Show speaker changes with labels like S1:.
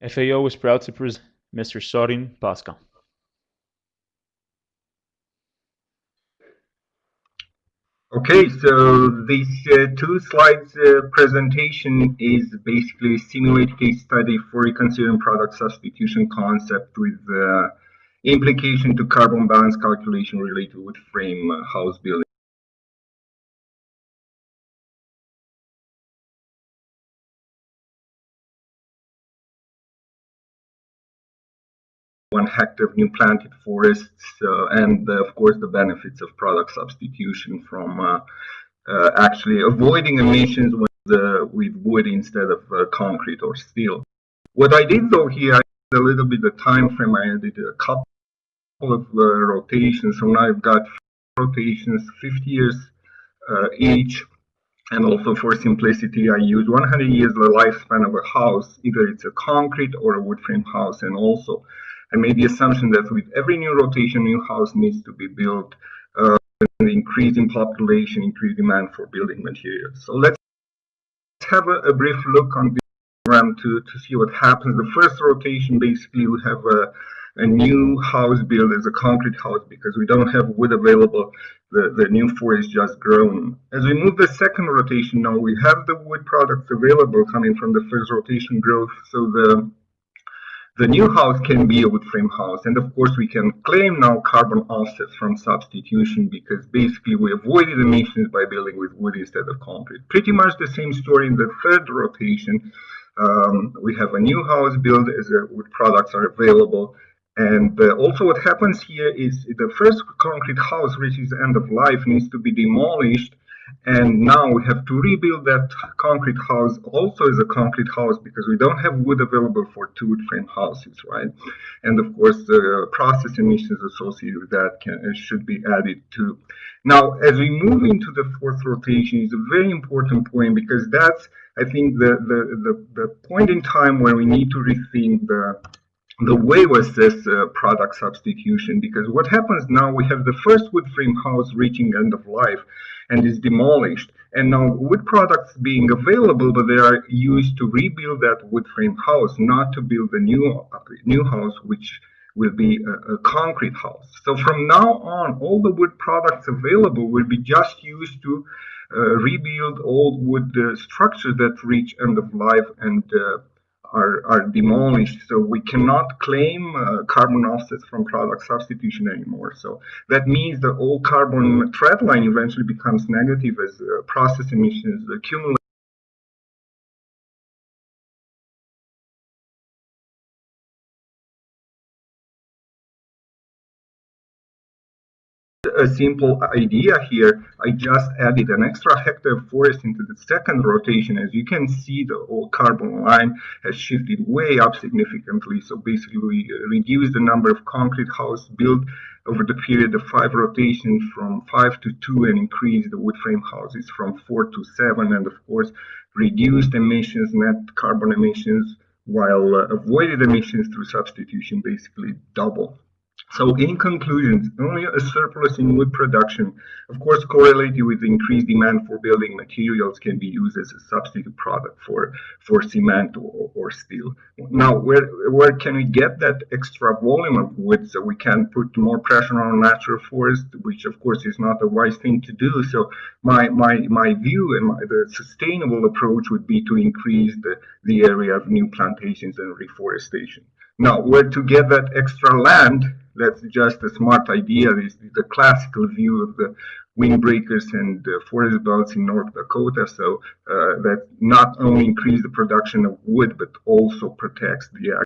S1: FAO is proud to present Mr. Sorin Pasca.
S2: Okay, so this two slides presentation is basically a simulated case study for reconsidering product substitution concept with implication to carbon balance calculation related with frame house building. One hectare of new planted forests and of course the benefits of product substitution from actually avoiding emissions with wood instead of concrete or steel. What I did though here, I did a little bit the time frame. I did a couple of rotations, so now I've got rotations, 50 years each. And also for simplicity, I use 100 years the lifespan of a house, either it's a concrete or a wood frame house. And also I made the assumption that with every new rotation, new house needs to be built. The increase in population, increased demand for building materials. So let's have a brief look on this diagram to see what happens. The first rotation, basically, we have a new house built as a concrete house because we don't have wood available. The new forest just grown. As we move the second rotation, now we have the wood products available coming from the first rotation growth. So the new house can be a wood frame house, and of course we can claim now carbon offsets from substitution because basically we avoided emissions by building with wood instead of concrete. Pretty much the same story in the third rotation. We have a new house built as wood products are available, and also what happens here is the first concrete house reaches the end of life, needs to be demolished. And now we have to rebuild that concrete house also as a concrete house because we don't have wood available for two wood frame houses, right? And of course, the process emissions associated with that should be added too. Now, as we move into the fourth rotation, is a very important point because that's, I think, the point in time where we need to rethink the way we assess product substitution, because what happens now, we have the first wood frame house reaching end of life and is demolished, and now wood products being available, but they are used to rebuild that wood frame house, not to build a new house, which will be a concrete house. So from now on, all the wood products available will be just used to rebuild old wood structures that reach end of life and are demolished. So we cannot claim carbon offsets from product substitution anymore. So that means the old carbon trend line eventually becomes negative as process emissions accumulate. A simple idea here, I just added an extra hectare of forest into the second rotation. As you can see, the old carbon line has shifted way up significantly. So basically we reduced the number of concrete houses built over the period of 5 rotations from 5 to 2 and increased the wood frame houses from 4 to 7, and of course reduced emissions, net carbon emissions, while avoided emissions through substitution basically double. So in conclusion, only a surplus in wood production, of course correlated with increased demand for building materials, can be used as a substitute product for cement or steel. Now, where can we get that extra volume of wood so we can put more pressure on natural forest, which of course is not a wise thing to do. So my view and the sustainable approach would be to increase the area of new plantations and reforestation. Now, where to get that extra land? That's just a smart idea. This is the classical view of the windbreakers and forest belts in North Dakota. So that not only increase the production of wood, but also protects the